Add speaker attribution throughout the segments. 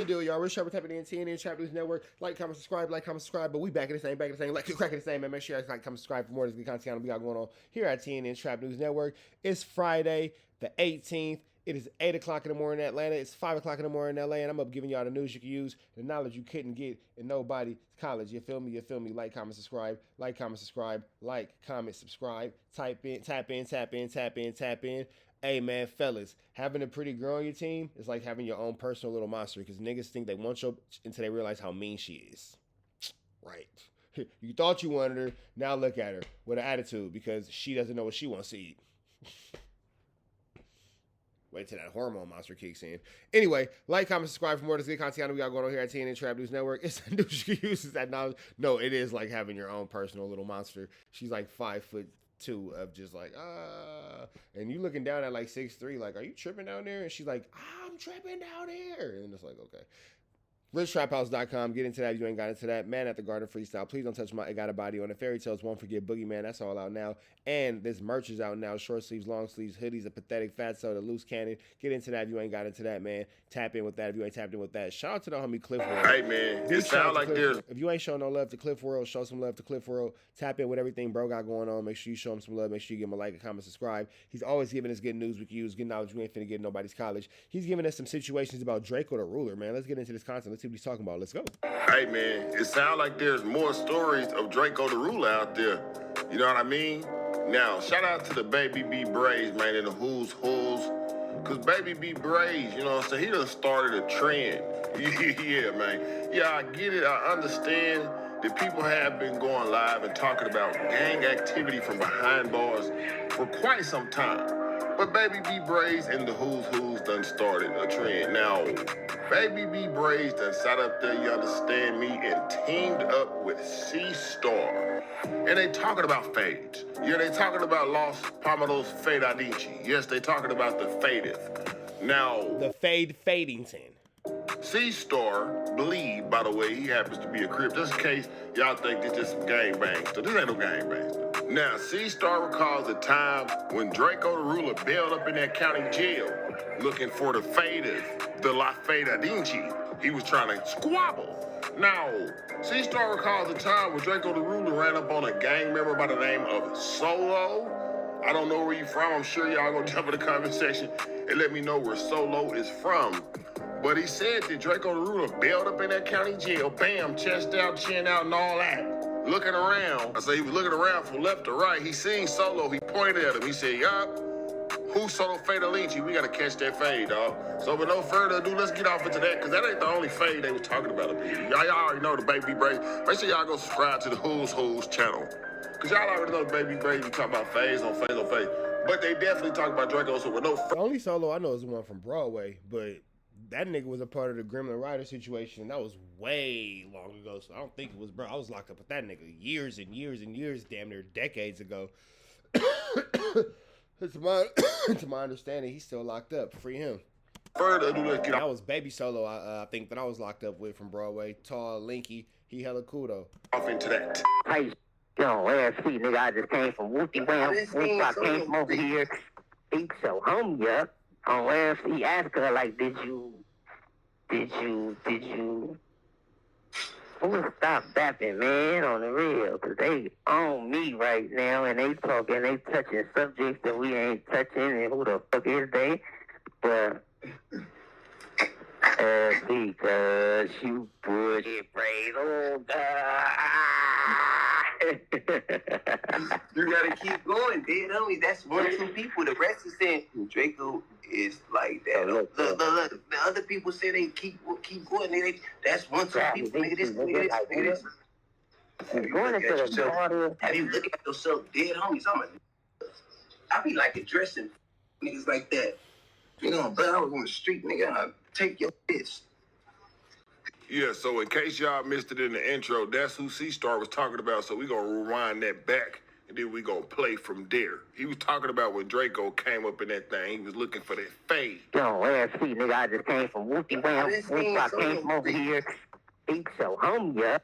Speaker 1: Do y'all? We're Sharper tapping in TNN Trap News Network. Like, comment, subscribe. Like, comment, subscribe. But we back in the same, Like, crack in the same, man. Make sure you guys like, comment, subscribe for more of this good content we got going on here at TNN Trap News Network. It's Friday, the 18th. It is 8 o'clock in the morning in Atlanta. It's 5 o'clock in the morning in LA. And I'm up giving y'all the news you can use, the knowledge you couldn't get in nobody's college. You feel me? You feel me? Like, comment, subscribe. Like, comment, subscribe. Like, comment, subscribe. Type in, tap in, tap in, tap in, tap in. Hey man, fellas, having a pretty girl on your team is like having your own personal little monster because niggas think they want you until they realize how mean she is. Right. You thought you wanted her, now look at her with an attitude because she doesn't know what she wants to eat. Wait till that hormone monster kicks in. Anyway, like, comment, subscribe for more of this good content we got going on here at TNN Trap News Network. It's a news you can use that knowledge. No, it is like having your own personal little monster. She's like 5'2" of just like, and you looking down at like 6'3", like, are you tripping down there? And she's like, I'm tripping down here. And it's like, okay. RichTrapHouse.com. Get into that if you ain't got into that. Man at the Garden Freestyle. Please don't touch my I Got a Body on it. Fairy Tales Won't Forget Boogeyman. That's all out now. And this merch is out now. Short sleeves, long sleeves, hoodies, a pathetic fat soda, loose cannon. Get into that if you ain't got into that, man. Tap in with that if you ain't tapped in with that. Shout out to the homie Cliff World.
Speaker 2: Hey, man. It sounds like there's...
Speaker 1: If you ain't showing no love to Cliff World, show some love to Cliff World. Tap in with everything bro got going on. Make sure you show him some love. Make sure you give him a like, a comment, subscribe. He's always giving us good news we can use, good knowledge we ain't finna get in nobody's college. He's giving us some situations about Draco the Ruler, man. Let's get into this content. Let's see what he's talking about. Let's go.
Speaker 2: Hey, man, it sounds like there's more stories of Draco the Ruler out there. You know what I mean? Now, shout out to the Baby B Braves, man, and the Who's Who's. Because Baby B Braves, you know what I'm saying, he done started a trend. Yeah, man. Yeah, I get it. I understand that people have been going live and talking about gang activity from behind bars for quite some time. But Baby B Braves and the Who's Who's done started a trend. Now, Baby B Braves done sat up there, you understand me, and teamed up with C-Star. And they talking about fades. Yeah, they talking about Los Palmados Fade Adici. Yes, they talking about the fadeth. Now,
Speaker 1: the Fadington.
Speaker 2: C-Star, believe, by the way, he happens to be a Crip. Just in case y'all think this just some gangbang stuff. This ain't no gangbang stuff. Now, C-Star recalls a time when Draco the Ruler bailed up in that county jail looking for the fadeth, the La Fade Adici. He was trying to squabble. Now, C-Star recalls a time when Draco the Ruler ran up on a gang member by the name of Solo. I don't know where you from. I'm sure y'all gonna jump in the comment section and let me know where Solo is from. But he said that Draco the Ruler bailed up in that county jail, bam, chest out, chin out, and all that. Looking around, I say he was looking around from left to right. He seen Solo, he pointed at him. He said, yup, who's Solo Fade Alici? We gotta catch that fade, dog. So with no further ado, let's get off into that, because that ain't the only fade they was talking about up here. Y'all already know the Baby Braves. Make sure y'all go subscribe to the Who's Who's channel. Because y'all already know the Baby Braves be talking about fades on fades on fades. But they definitely talk about Draco, so with no
Speaker 1: The only Solo I know is the one from Broadway, but that nigga was a part of the Gremlin Rider situation. That was way long ago, so I don't think it was, bro. I was locked up with that nigga years and years and years, damn near decades ago. To my understanding, he's still locked up. Free him.
Speaker 2: Further ado, let's get
Speaker 1: That was Baby Solo, I think, that I was locked up with from Broadway. Tall, lanky. He hella cool, though.
Speaker 2: off into that.
Speaker 3: Hey, yo, last week, nigga, I just came from Wooty Wham. I came from over here. Speak so home, yeah. On last week, asked her, like, did you... Who stop bapping, man, on the real? Because they on me right now, and they talking, they touching subjects that we ain't touching, and who the fuck is they? But... because you bullshit praise, oh God.
Speaker 4: You gotta keep going, dead homie. That's 1 or 2 people. The rest is saying Draco is like that. Look, the other people say they keep going. That's 1 or 2 people. Nigga, this.
Speaker 3: Going into the water.
Speaker 4: Have you looked at yourself, dead homies? I be like addressing niggas like that. You know, but I was on the street, nigga. I take your piss.
Speaker 2: Yeah, so in case y'all missed it in the intro, that's who C-Star was talking about, so we gonna rewind that back, and then we gonna play from there. He was talking about when Draco came up in that thing, he was looking for that fade.
Speaker 3: Yo, last week, nigga, I just came from Wooty Wham. I came from over here. Speak so home, yeah.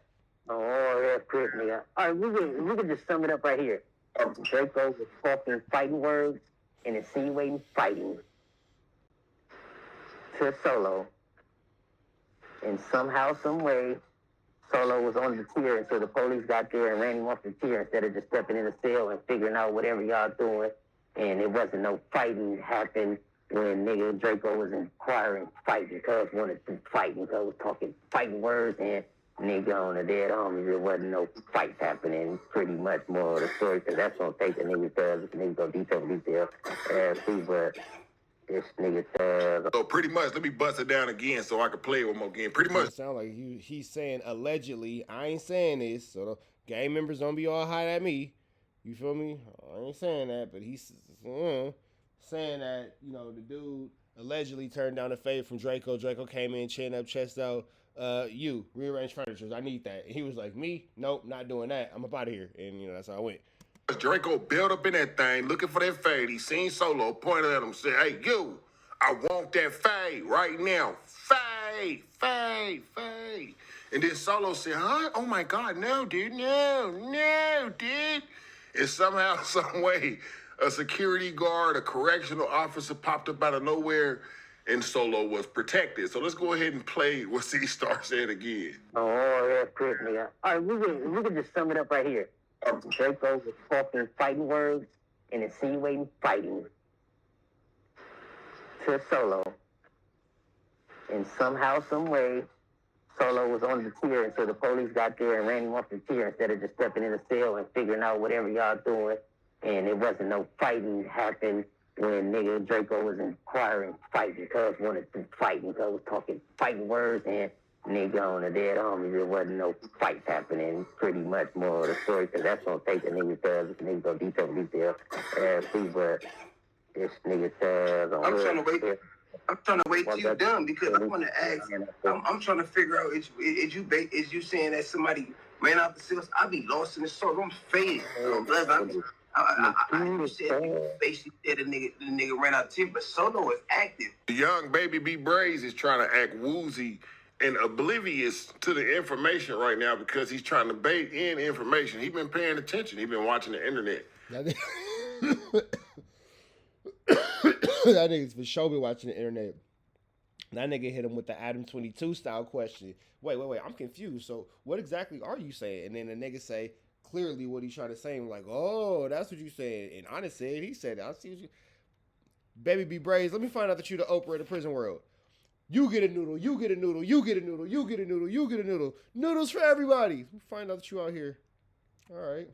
Speaker 3: Oh, that's good, nigga. All right, we can just sum it up right here. Draco was talking fighting words and insinuating fighting to Solo. And somehow, some way, Solo was on the tier until the police got there and ran him off the tier instead of just stepping in the cell and figuring out whatever y'all doing. And it wasn't no fighting happened when nigga Draco was inquiring fighting cuz wanted to fight and cuz was talking fighting words and nigga on the dead homies. There wasn't no fights happening. Pretty much more of the story because that's gonna take the nigga cuz the nigga go detail. See, but this nigga cuz.
Speaker 2: So pretty much, let me bust it down again so I can play it one more again. Pretty much.
Speaker 1: It sound like he's saying allegedly. I ain't saying this, so the gang members don't be all hot at me. You feel me? I ain't saying that, but he's saying that, you know, the dude allegedly turned down a favor from Draco. Draco came in, chin up, chest out. You rearrange furniture. I need that. And he was like, me? Nope, not doing that. I'm up out of here. And you know that's how I went.
Speaker 2: Draco built up in that thing, looking for that fade. He seen Solo, pointed at him, said, "Hey, you, I want that fade right now. Fade. And then Solo said, huh? Oh my God, no, dude, no, dude. And somehow, some way, a security guard, a correctional officer popped up out of nowhere, and Solo was protected. So let's go ahead and play what C-Star said again.
Speaker 3: Oh, that's pretty, nigga. All right, we can just sum it up right here. Draco was talking fighting words and insinuating fighting to Solo. And somehow, some way, Solo was on the tier until the police got there and ran him off the tier instead of just stepping in the cell and figuring out whatever y'all doing. And it wasn't no fighting happened when nigga Draco was inquiring fighting cuz wanted to fight and cuz was talking fighting words and nigga on the dead homies. There wasn't no fights happening. Pretty much more of the story because that's gonna take the nigga cuz the nigga go detail. See, but this nigga cuz
Speaker 4: I'm trying to wait till you're done because I want to ask. I'm trying to figure out is you saying that somebody ran out the cells? I be lost in the soul. I'm faded. You said you basically said the nigga ran out the team, but Solo is active.
Speaker 2: The young baby B Braze is trying to act woozy and oblivious to the information right now because he's trying to bait in information. He's been paying attention. He's been watching the internet.
Speaker 1: That nigga's for sure been watching the internet. That nigga hit him with the Adam 22 style question. Wait, I'm confused. So what exactly are you saying? And then the nigga say clearly what he's trying to say. I'm like, oh, that's what you said. And Honest said, he said, I see what you. Baby B Braze, let me find out that you the Oprah of the prison world. You get a noodle, you get a noodle, you get a noodle, you get a noodle, you get a noodle. Noodles for everybody. Let me find out that you out here. All right.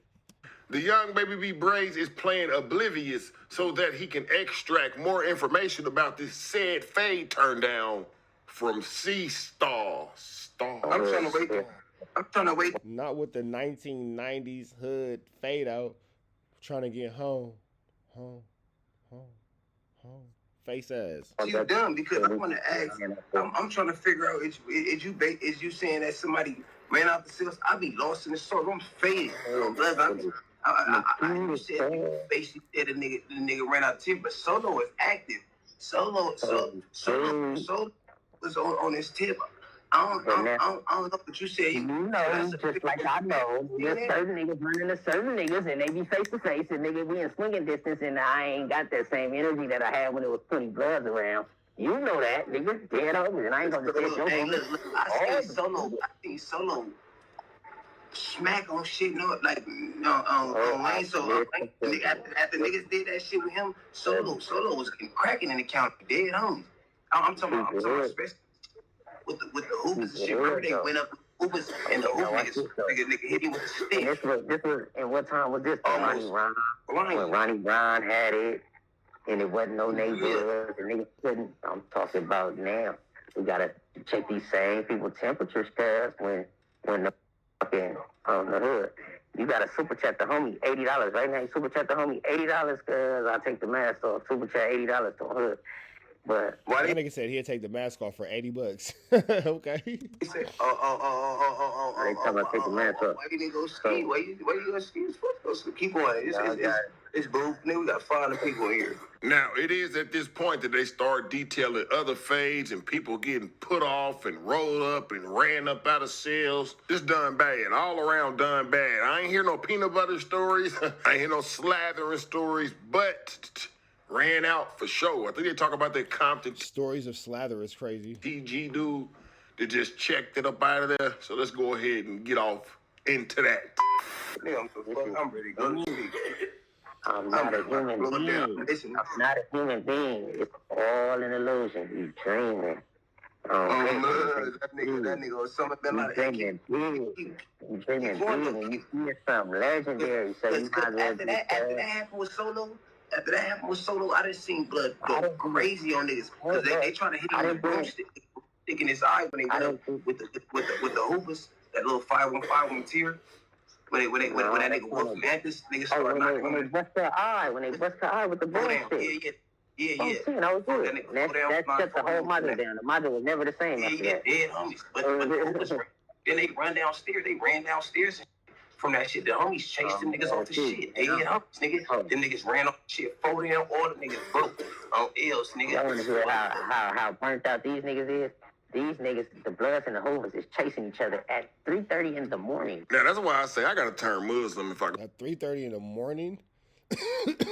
Speaker 2: The young baby B Braze is playing oblivious so that he can extract more information about this said fade turn down from C-Star.
Speaker 4: I'm trying to wait.
Speaker 1: Not with the 1990s hood fade out. Trying to get home. Face ass.
Speaker 4: You dumb because I want to ask. I'm trying to figure out is you saying that somebody ran out the cells? I be lost in the soul. I'm faded. You said you basically said the nigga ran out the team, but Solo is active. Solo was on his tip. I don't know what you said.
Speaker 3: You know, just like I know, there's certain niggas running to certain niggas, and they be face to face, and nigga, we in swinging distance, and I ain't got that same energy that I had when it was 20 bloods around. You know that, nigga, dead over, and I ain't gonna just say
Speaker 4: look, I see Solo smack on shit, no, like on Lane. So after niggas did that shit with him, Solo was cracking in the county, dead homies. I'm talking about especially with the hoopers and shit. Remember they went up with hoopers and the hoopers nigga hit him with a stick.
Speaker 3: This was, and what time was this? When Ronnie Brown had it, and it wasn't no neighborhood, and niggas couldn't. I'm talking about now. We gotta check these same people's temperatures, cuz when the fucking on the hood. You gotta super chat the homie $80 right now. You super chat the homie $80 cuz I'll take the mask off. Super chat $80 to the hood. But
Speaker 1: that nigga said he'd take the mask off for $80. Okay.
Speaker 4: He said,
Speaker 3: they talking about take the mask off.
Speaker 4: Why you didn't go ski? Why you go ski? Keep going. It's boo. Nigga, we got 500 people here.
Speaker 2: Now, it is at this point that they start detailing other fades and people getting put off and rolled up and ran up out of cells. Just done bad. All around done bad. I ain't hear no peanut butter stories. I ain't hear no slathering stories, but ran out for sure. I think they talk about that Compton
Speaker 1: stories of slather is crazy.
Speaker 2: TG dude that just checked it up out of there. So let's go ahead and get off into that.
Speaker 4: I'm ready to go to sleep.
Speaker 3: I'm not a human being. I'm not a human being. It's all an illusion. You dreaming.
Speaker 4: That nigga was something been like that.
Speaker 3: You dreaming big and you see something legendary. So you might as well
Speaker 4: after that happened with Solo, I done seen blood go crazy on niggas because they trying to hit him with a broomstick in his eye when they went with the hoopers, that little 515 tier. When that nigga Wolf Mantis, nigga started knocking
Speaker 3: when they bust their eye with the broomstick. Yeah. I was good. That shut the whole model down. The model was never the same after that.
Speaker 4: Dead homies. But the hoopers, then they ran downstairs from that shit. The homies chased them niggas off the shit. Dead homies, nigga. Them niggas ran off the shit. 4 down, all the niggas broke on L's, nigga.
Speaker 3: Y'all want to hear how burnt out these niggas is? These niggas, the Bloods and the Hoovers, is chasing each other at 3:30 in the morning.
Speaker 2: Now, that's why I say I got to turn Muslim if I...
Speaker 1: At 3:30 in the morning?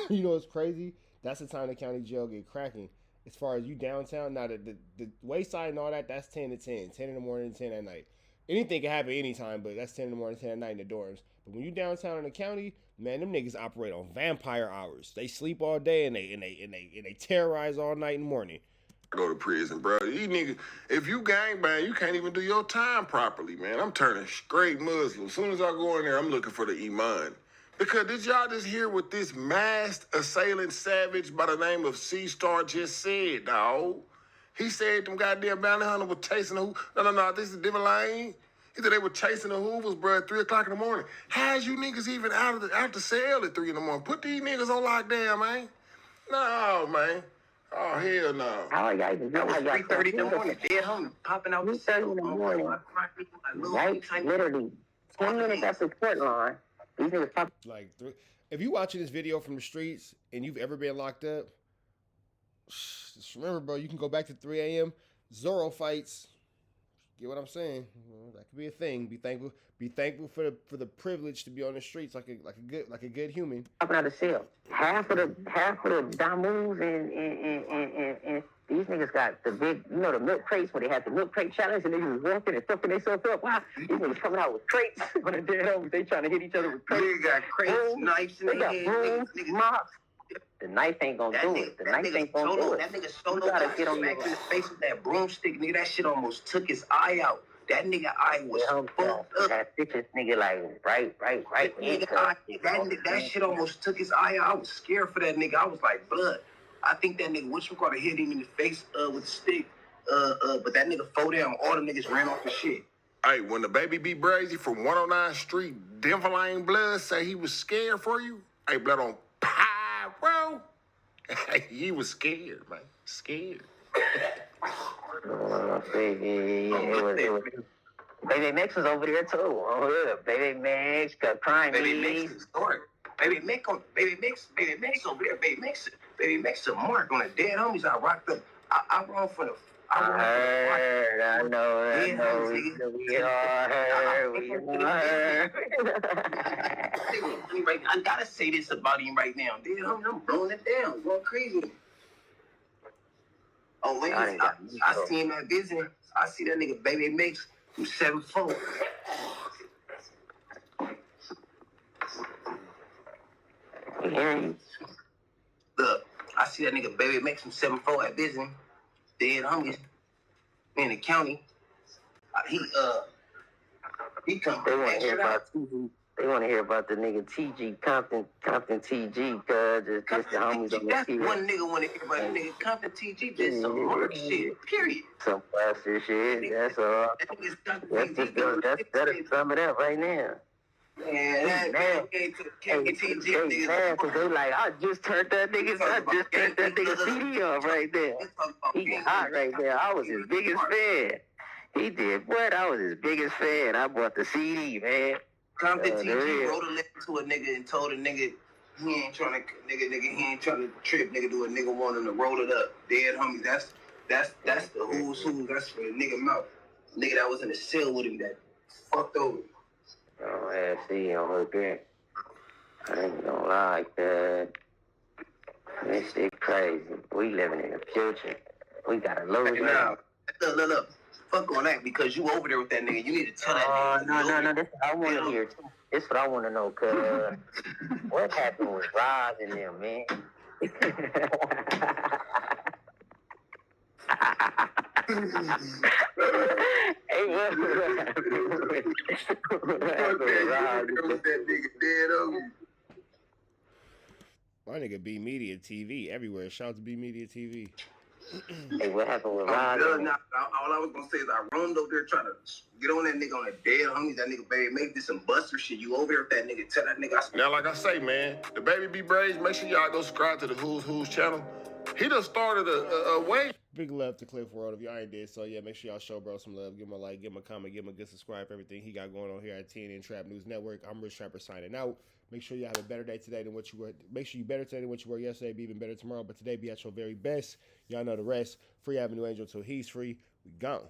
Speaker 1: You know what's crazy? That's the time the county jail get cracking. As far as you downtown, now the wayside and all that, that's 10 to 10. 10 in the morning, 10 at night. Anything can happen anytime, but that's 10 in the morning, 10 at night in the dorms. But when you downtown in the county, man, them niggas operate on vampire hours. They sleep all day and they terrorize all night and morning.
Speaker 2: Go to prison, bro. These niggas, if you gangbang, you can't even do your time properly, man. I'm turning straight Muslim. As soon as I go in there, I'm looking for the Iman. Because did y'all just hear what this masked assailant savage by the name of C-Star just said, dawg? He said them goddamn bounty hunters were chasing the No, this is a different line. He said they were chasing the Hoovers, bro, at 3 o'clock in the morning. How's you niggas even out the cell at 3 in the morning? Put these niggas on lockdown, man. No, man. Oh, hell no.
Speaker 3: How are y'all even doing?
Speaker 4: That was 3:30 in the morning. Dead homie popping out the
Speaker 3: 3:30 in the morning. Right? Literally 10 minutes after court line. These niggas pop.
Speaker 1: Like, if you watching this video from the streets and you've ever been locked up, just remember, bro, you can go back to 3 a.m. Zorro fights. Get what I'm saying? Well, that could be a thing. Be thankful for the privilege to be on the streets like a good human.
Speaker 3: Popping out of cell. Half of the Damus and these niggas got the big, the milk crates where they had the milk crate challenge and they was walking and fucking themselves up. Wow, these niggas coming out with crates when they're dead homies. They trying to hit each other with crates.
Speaker 4: Niggas got crates, knives in their hands. Niggas
Speaker 3: mops. The knife ain't gonna do it. The knife ain't gonna do it.
Speaker 4: That nigga Solo got smacked in the face with that broomstick, nigga. That shit almost took his eye out. That nigga eye was fucked up.
Speaker 3: That bitch's nigga like right.
Speaker 4: That shit almost took his eye out. I was scared for that nigga. I was like, blood. I think that nigga whatchamacallit hit him in the face with a stick. But that nigga fell down. All the niggas ran off the shit.
Speaker 2: Hey, when the baby B Brazy from 109 Street, Denver Lane Blood say he was scared for you, hey, blood on pyro. He was scared, man. Scared.
Speaker 3: Baby Mix was over there too. Oh yeah, Baby Mix got crime.
Speaker 4: Baby Mix is dark. Baby Mix over there. Baby Mix a mark on the dead homies I rocked up. I run for the.
Speaker 3: I know. We all heard.
Speaker 4: I gotta say this about him right now. Dead homie, I'm blowing it down, going crazy. Oh, wait, I see him at Disney. I see that nigga Baby Mix from 7'4". Look, I see that nigga Baby Mix from 7'4" at Disney. Dead homies in the county. He come.
Speaker 3: They want to hear about TG. They want to hear about the nigga TG Compton TG, cuz it's just the homies on the
Speaker 4: That's
Speaker 3: field.
Speaker 4: one nigga want to hear about the nigga Compton TG did some mark shit. Period.
Speaker 3: Some plaster shit. That's all. That'll sum it up right now.
Speaker 4: Man,
Speaker 3: TG man, cause they like, I just turned that nigga CD off right there. He hot right there. I was his biggest fan. He did what? I was his biggest fan. I bought the CD, man.
Speaker 4: Compton TG wrote a letter to a nigga and told a nigga he ain't trying to trip, nigga, do a nigga want him to roll it up. Dead homies. That's the who's who. That's for the nigga mouth. Nigga that was in the cell with him that fucked over.
Speaker 3: Oh, yeah, see, on her grip. I ain't gonna lie like that. This shit crazy. We living in the future. We gotta lose
Speaker 4: now. Look. fuck on that because you over there with that nigga. You need to tell that nigga.
Speaker 3: No. This is what I want to hear too. This is what I want to know, cuz. What happened with Roz and them, man? Hey, what happened with Roz?
Speaker 4: That nigga dead on you.
Speaker 1: My nigga B Media TV everywhere. Shout out to B Media TV.
Speaker 3: Hey, what happened with
Speaker 4: All
Speaker 3: Roz?
Speaker 4: I was gonna say is I run over there trying to get on that nigga on a dead homie. That nigga baby make this some buster shit. You over there with that nigga? Tell that nigga.
Speaker 2: Now, like I say, man, the Baby B Braids, make sure y'all go subscribe to the Who's channel. He done started a wave.
Speaker 1: Big love to Cliff World. If y'all ain't did so, yeah, make sure y'all show bro some love. Give him a like, give him a comment, give him a good subscribe for everything he got going on here at TNN Trap News Network. I'm Rich Trapper signing out. Make sure you have a better day today than what you were. Make sure you better today than what you were yesterday. Be even better tomorrow. But today, be at your very best. Y'all know the rest. Free Avenue Angel till he's free. We gone.